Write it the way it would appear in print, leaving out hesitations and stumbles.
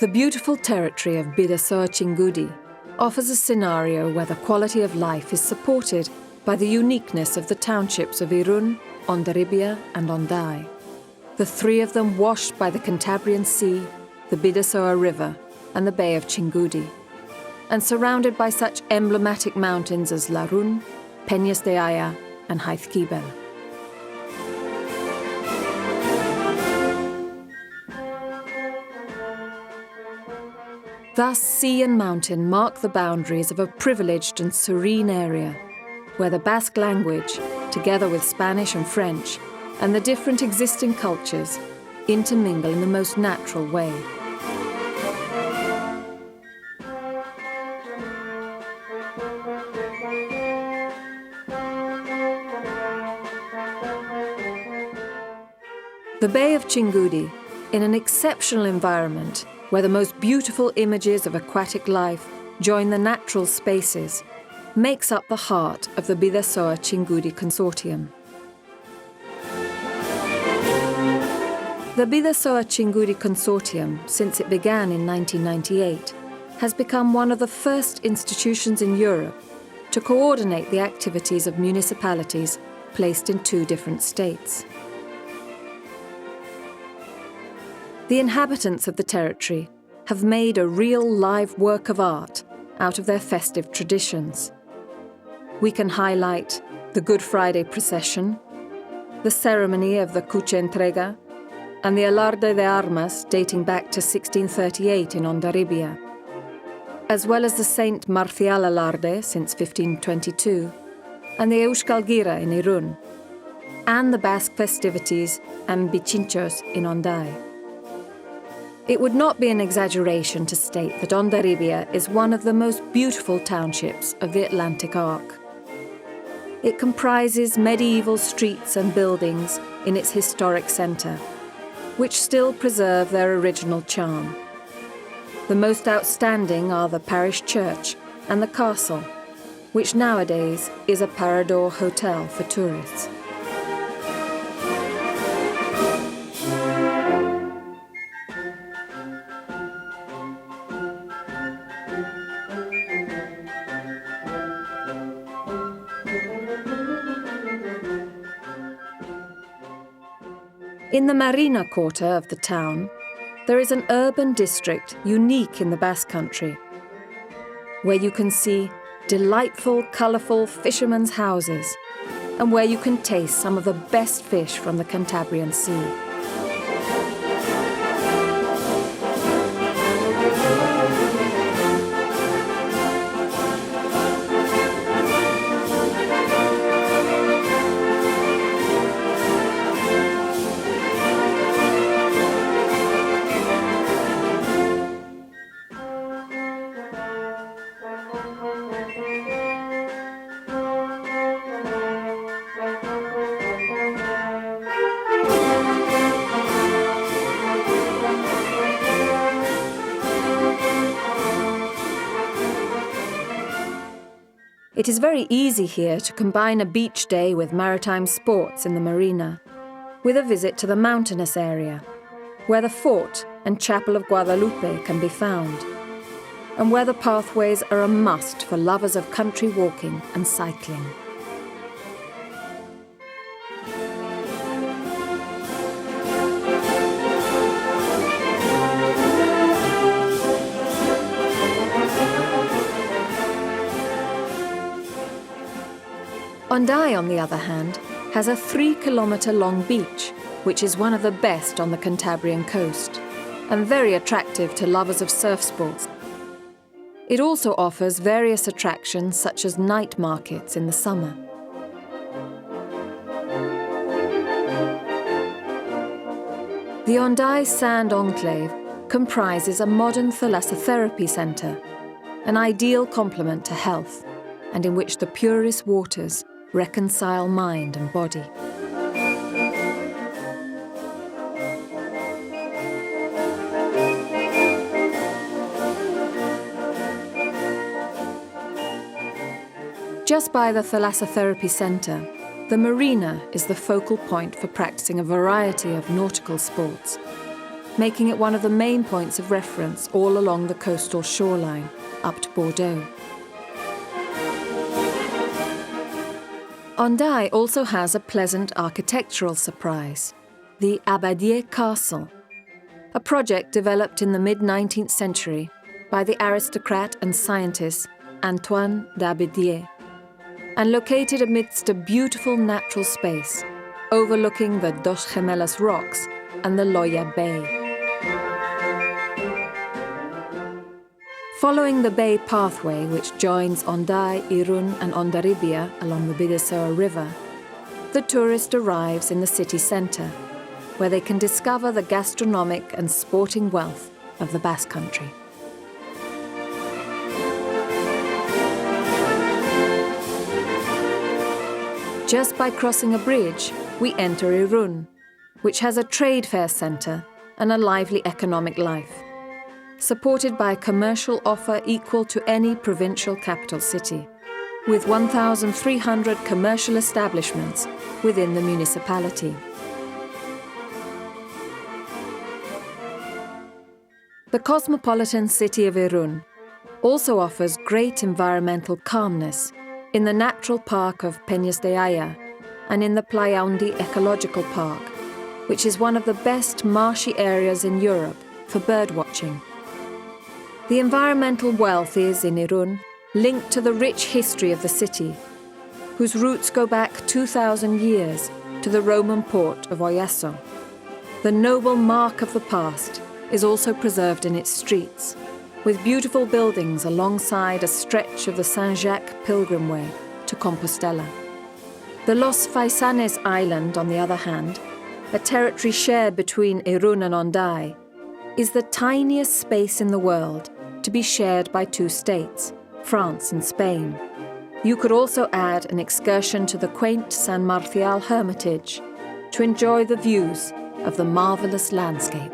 The beautiful territory of Bidasoa Txingudi offers a scenario where the quality of life is supported by the uniqueness of the townships of Irun, Hondarribia and Ondai, the three of them washed by the Cantabrian Sea, the Bidasoa River and the Bay of Txingudi, and surrounded by such emblematic mountains as Larun, Peñas de Aya and Jaizkibel. Thus, sea and mountain mark the boundaries of a privileged and serene area, where the Basque language, together with Spanish and French, and the different existing cultures, intermingle in the most natural way. The Bay of Txingudi, in an exceptional environment, where the most beautiful images of aquatic life join the natural spaces, makes up the heart of the Bidasoa Txingudi Consortium. The Bidasoa Txingudi Consortium, since it began in 1998, has become one of the first institutions in Europe to coordinate the activities of municipalities placed in 2 different states. The inhabitants of the territory have made a real live work of art out of their festive traditions. We can highlight the Good Friday procession, the ceremony of the Cuche Entrega, and the Alarde de Armas dating back to 1638 in Hondarribia, as well as the Saint Marcial Alarde since 1522, and the Euskal Gira in Irun, and the Basque festivities and Bichinchos in Ondai. It would not be an exaggeration to state that Hondarribia is one of the most beautiful townships of the Atlantic Arc. It comprises medieval streets and buildings in its historic centre, which still preserve their original charm. The most outstanding are the parish church and the castle, which nowadays is a Parador hotel for tourists. In the Marina quarter of the town, there is an urban district unique in the Basque Country, where you can see delightful, colourful fishermen's houses, and where you can taste some of the best fish from the Cantabrian Sea. It is very easy here to combine a beach day with maritime sports in the marina, with a visit to the mountainous area, where the fort and chapel of Guadalupe can be found, and where the pathways are a must for lovers of country walking and cycling. Ondai, on the other hand, has a 3-kilometre-long beach, which is one of the best on the Cantabrian coast, and very attractive to lovers of surf sports. It also offers various attractions such as night markets in the summer. The Ondai Sand Enclave comprises a modern thalassotherapy centre, an ideal complement to health, and in which the purest waters reconcile mind and body. Just by the Thalassotherapy Centre, the marina is the focal point for practicing a variety of nautical sports, making it one of the main points of reference all along the coastal shoreline, up to Bordeaux. Hendaye also has a pleasant architectural surprise, the Abadier Castle, a project developed in the mid-19th century by the aristocrat and scientist Antoine d'Abadier, and located amidst a beautiful natural space overlooking the Dos Gemelas rocks and the Loya Bay. Following the bay pathway which joins Hendaye, Irun and Hondarribia along the Bidasoa River, the tourist arrives in the city centre, where they can discover the gastronomic and sporting wealth of the Basque Country. Just by crossing a bridge, we enter Irun, which has a trade fair centre and a lively economic life, supported by a commercial offer equal to any provincial capital city, with 1,300 commercial establishments within the municipality. The cosmopolitan city of Irun also offers great environmental calmness in the natural park of Peñas de Aya and in the Playaundi Ecological Park, which is one of the best marshy areas in Europe for birdwatching. The environmental wealth is, in Irun, linked to the rich history of the city, whose roots go back 2,000 years to the Roman port of Oyasso. The noble mark of the past is also preserved in its streets, with beautiful buildings alongside a stretch of the Saint-Jacques Pilgrim Way to Compostela. The Los Faisanes Island, on the other hand, a territory shared between Irun and Hendaye, is the tiniest space in the world to be shared by two states, France and Spain. You could also add an excursion to the quaint San Martial Hermitage to enjoy the views of the marvellous landscape.